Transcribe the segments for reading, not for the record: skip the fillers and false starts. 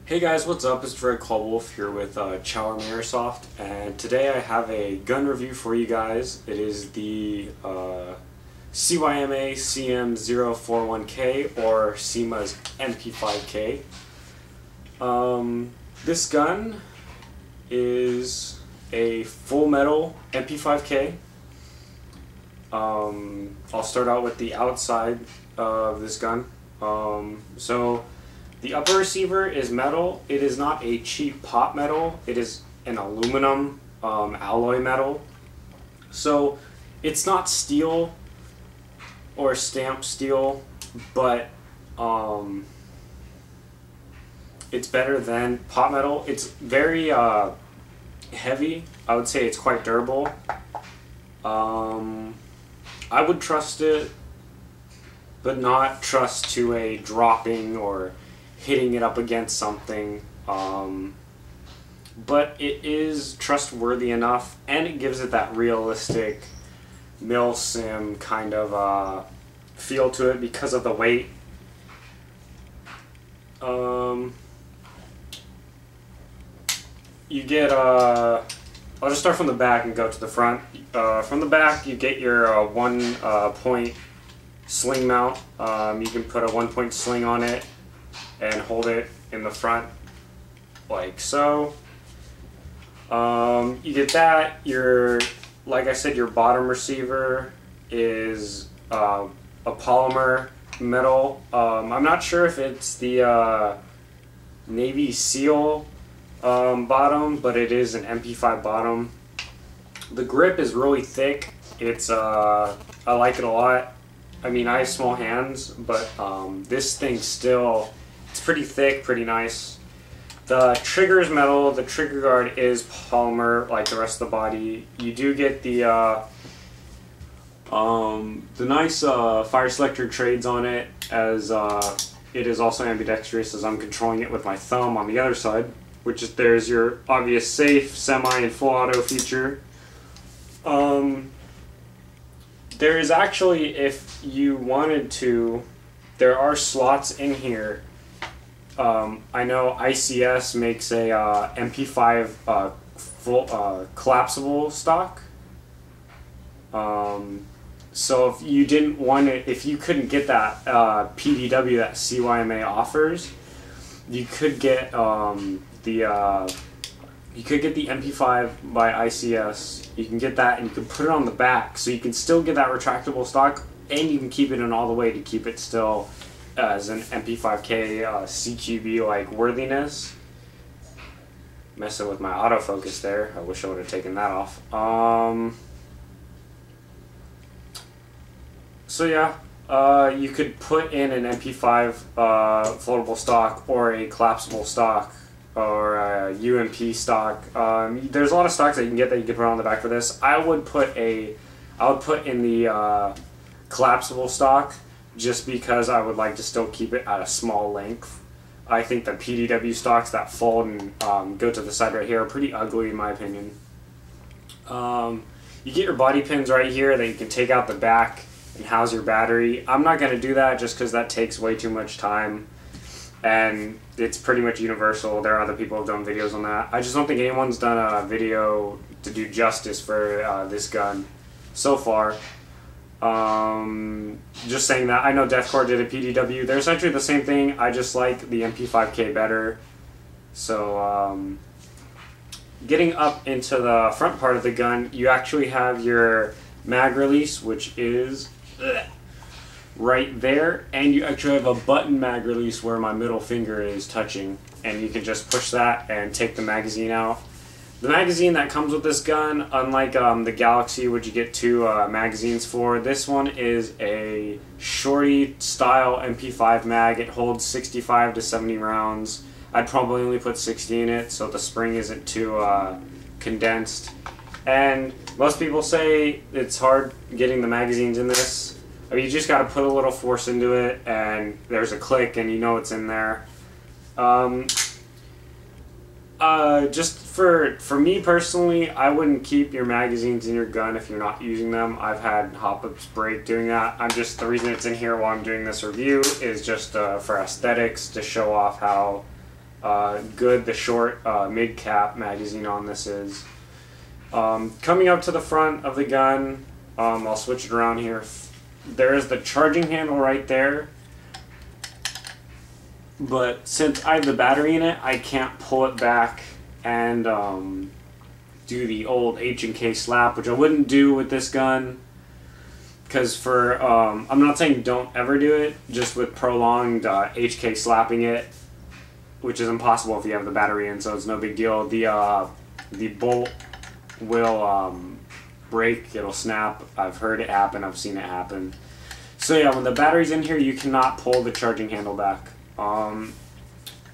Hey guys, what's up? It's Fred Wolf here with CYMA Airsoft, and today I have a gun review for you guys. It is the CYMA CM041K or CYMA's MP5K. This gun is a full metal MP5K. I'll start out with the outside of this gun. So the upper receiver is metal. It is not a cheap pot metal. It is an aluminum alloy metal. So it's not steel or stamped steel, but it's better than pot metal. It's very heavy. I would say it's quite durable. I would trust it, but not trust to a dropping or hitting it up against something, but it is trustworthy enough, and it gives it that realistic mil-sim kind of feel to it because of the weight. You get I'll just start from the back and go to the front. From the back you get your one point sling mount. You can put a 1-point sling on it and hold it in the front like so. You get that. Like I said, your bottom receiver is a polymer metal. I'm not sure if it's the Navy SEAL bottom, but it is an MP5 bottom. The grip is really thick. It's I like it a lot. I mean, I have small hands, but this thing still, it's pretty thick, pretty nice. The trigger is metal. The trigger guard is polymer, like the rest of the body. You do get the nice fire selector trades on it, as it is also ambidextrous, as I'm controlling it with my thumb on the other side, which is, there's your obvious safe, semi, and full auto feature. There is actually, if you wanted to, there are slots in here. I know ICS makes a MP5 full collapsible stock. So if you didn't want it, if you couldn't get that PDW that CYMA offers, you could get the MP5 by ICS. You can get that and you can put it on the back, so you can still get that retractable stock, and you can keep it in all the way to keep it still as an MP5K CQB like worthiness. Messing with my autofocus there. I wish I would have taken that off. So yeah, you could put in an MP5 floatable stock or a collapsible stock or a UMP stock. There's a lot of stocks that you can get that you can put on the back for this. I would put in the collapsible stock, just because I would like to still keep it at a small length. I think the PDW stocks that fold and go to the side right here are pretty ugly in my opinion. You get your body pins right here that you can take out the back and house your battery. I'm not going to do that just because that takes way too much time, and it's pretty much universal. There are other people who have done videos on that. I just don't think anyone's done a video to do justice for this gun so far. Just saying that, I know Deathcore did a PDW. They're essentially the same thing. I just like the MP5K better. So getting up into the front part of the gun, you actually have your mag release, which is right there, and you actually have a button mag release where my middle finger is touching, and you can just push that and take the magazine out. The magazine that comes with this gun, unlike the Galaxy, which you get two magazines for, this one is a shorty style MP5 mag. It holds 65 to 70 rounds. I'd probably only put 60 in it, so the spring isn't too condensed. And most people say it's hard getting the magazines in this. I mean, you just got to put a little force into it, and there's a click, and you know it's in there. Just for me personally, I wouldn't keep your magazines in your gun if you're not using them. I've had hop-ups break doing that. The reason it's in here while I'm doing this review is just for aesthetics, to show off how good the short mid-cap magazine on this is. Coming up to the front of the gun, I'll switch it around here. There is the charging handle right there, but since I have the battery in it, I can't pull it back and do the old H&K slap, which I wouldn't do with this gun. Because for, I'm not saying don't ever do it, just with prolonged HK slapping it, which is impossible if you have the battery in, so it's no big deal. The bolt will break, it'll snap. I've heard it happen, I've seen it happen. So yeah, when the battery's in here, you cannot pull the charging handle back. A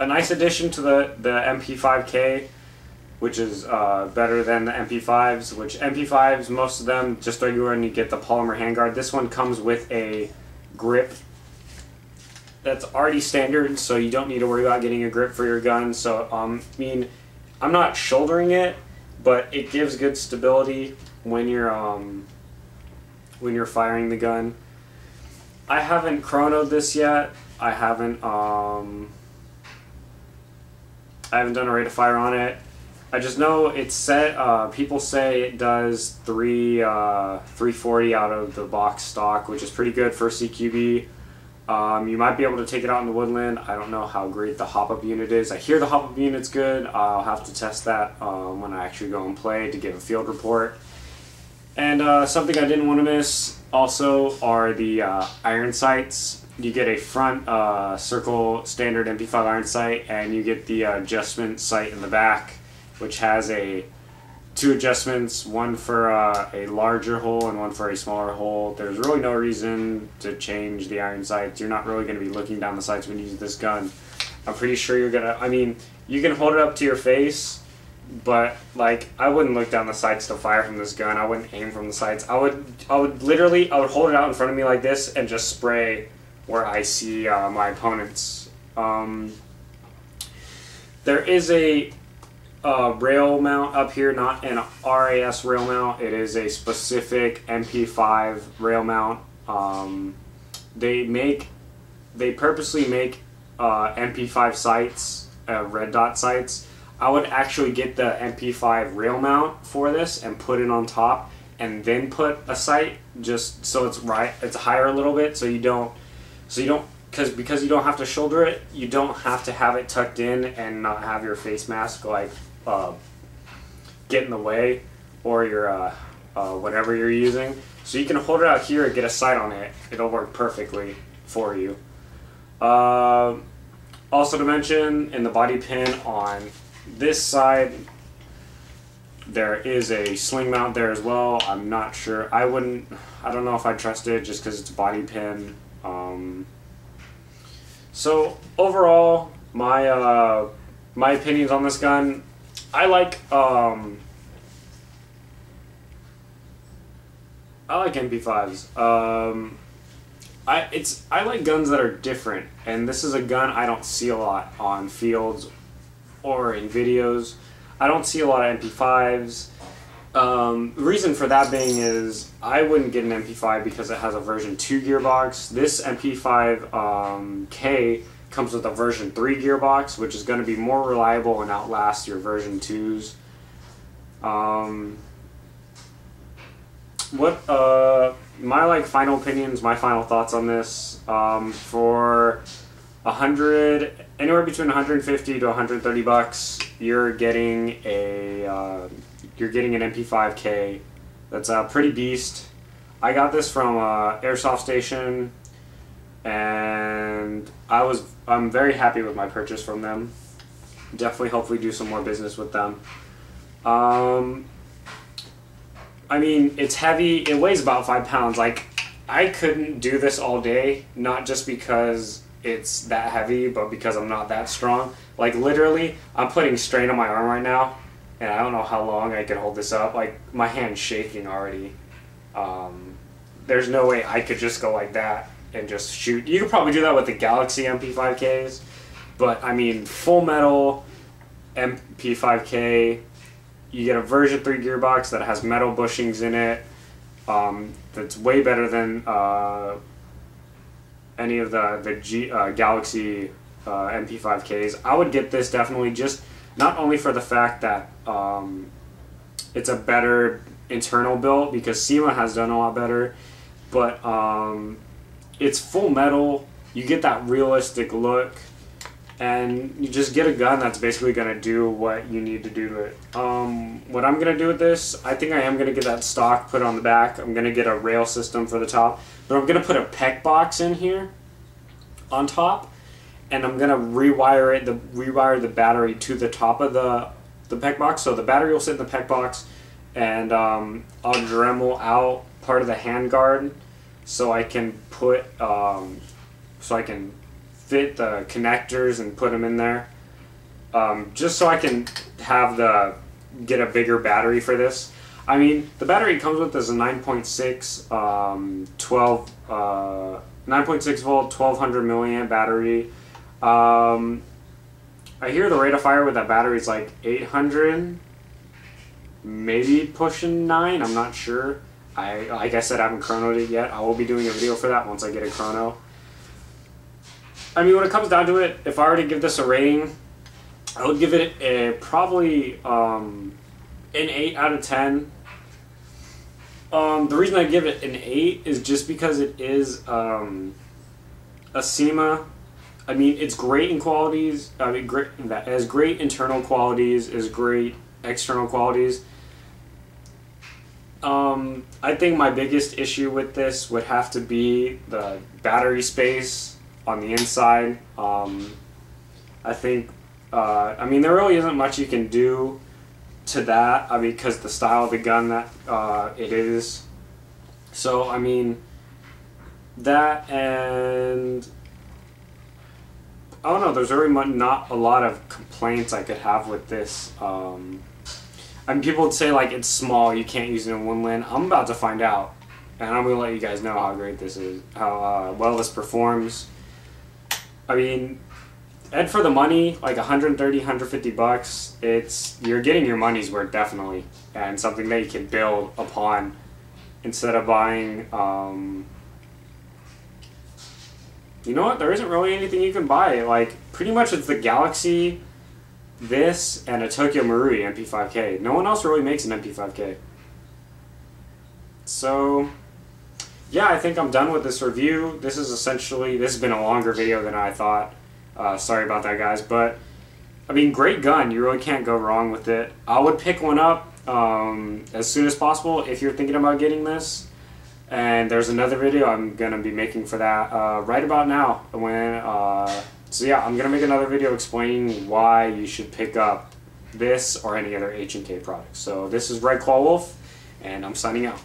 nice addition to the MP5K, which is better than the MP5s, which MP5s, most of them just throw you in, you get the Polymer Handguard. This one comes with a grip that's already standard, so you don't need to worry about getting a grip for your gun. So, I mean, I'm not shouldering it, but it gives good stability when you're firing the gun. I haven't chronoed this yet. I haven't done a rate of fire on it. I just know it's set, people say it does 340 out of the box stock, which is pretty good for CQB. You might be able to take it out in the woodland. I don't know how great the hop-up unit is. I hear the hop-up unit's good. I'll have to test that when I actually go and play to give a field report. And something I didn't want to miss also are the iron sights. You get a front circle standard MP5 iron sight, and you get the adjustment sight in the back, which has two adjustments, one for a larger hole and one for a smaller hole. There's really no reason to change the iron sights. You're not really going to be looking down the sights when you use this gun. I'm pretty sure you're going to, I mean, you can hold it up to your face, but like, I wouldn't look down the sights to fire from this gun. I wouldn't aim from the sights. I would hold it out in front of me like this and just spray where I see my opponents. There is a rail mount up here, not an RAS rail mount. It is a specific MP5 rail mount. They purposely make MP5 sights, red dot sights. I would actually get the MP5 rail mount for this and put it on top, and then put a sight just so it's higher a little bit, because you don't have to shoulder it, you don't have to have it tucked in and not have your face mask like get in the way, or your whatever you're using. So you can hold it out here and get a sight on it. It'll work perfectly for you. Also to mention, in the body pin on this side, there is a sling mount there as well. I'm not sure. I don't know if I trust it just because it's a body pin. So overall, my opinions on this gun, I like MP5s. I like guns that are different, and this is a gun I don't see a lot on fields or in videos. I don't see a lot of MP5s. The reason for that being is I wouldn't get an MP5 because it has a version 2 gearbox. This MP5K comes with a version 3 gearbox, which is going to be more reliable and outlast your version 2s. My final opinions, my final thoughts on this, for anywhere between 150 to 130 bucks, you're getting an MP5K that's a pretty beast. I got this from Airsoft Station, and I'm very happy with my purchase from them. Definitely, hopefully, do some more business with them. I mean, it's heavy. It weighs about 5 pounds. Like, I couldn't do this all day, not just because it's that heavy, but because I'm not that strong. Like, literally, I'm putting strain on my arm right now, and I don't know how long I can hold this up. Like, my hand's shaking already. There's no way I could just go like that and just shoot. You could probably do that with the Galaxy MP5Ks, but I mean, full metal MP5K, you get a version 3 gearbox that has metal bushings in it. That's way better than any of the Galaxy MP5Ks. I would get this definitely, just not only for the fact that it's a better internal build, because CYMA has done a lot better, but it's full metal. You get that realistic look, and you just get a gun that's basically going to do what you need to do to it. What I'm going to do with this, I think I am going to get that stock put on the back. I'm going to get a rail system for the top, but I'm going to put a PEC box in here on top, and I'm going to rewire the battery to the top of the PEC box. So the battery will sit in the PEC box, and I'll Dremel out part of the handguard so I can put fit the connectors and put them in there, just so I can get a bigger battery for this. I mean, the battery it comes with is a 9.6 9.6 volt 1200 milliamp battery. I hear the rate of fire with that battery is like 800, maybe pushing 9. I'm not sure. Like I said, I haven't chronoed it yet. I will be doing a video for that once I get a chrono. I mean, when it comes down to it, if I were to give this a rating, I would give it probably an 8 out of 10. The reason I give it an 8 is just because it is a CYMA. I mean, it's great in qualities. I mean, it has great internal qualities, is great external qualities. I think my biggest issue with this would have to be the battery space on the inside. I think, I mean, there really isn't much you can do to that, I mean, because the style of the gun that it is. So, I mean, that, and I don't know, there's really not a lot of complaints I could have with this. I mean, people would say, like, it's small, you can't use it in one lane. I'm about to find out, and I'm going to let you guys know how great this is, how well this performs. I mean, and for the money, like 130, 150 bucks, you're getting your money's worth, definitely, and something that you can build upon instead of buying, you know what, there isn't really anything you can buy. Like, pretty much it's the Galaxy, this, and a Tokyo Marui MP5K. No one else really makes an MP5K. So, yeah, I think I'm done with this review. This has been a longer video than I thought. Sorry about that, guys. But, I mean, great gun. You really can't go wrong with it. I would pick one up as soon as possible if you're thinking about getting this. And there's another video I'm going to be making for that right about now. So yeah, I'm going to make another video explaining why you should pick up this or any other H&K product. So this is Red Claw Wolf, and I'm signing out.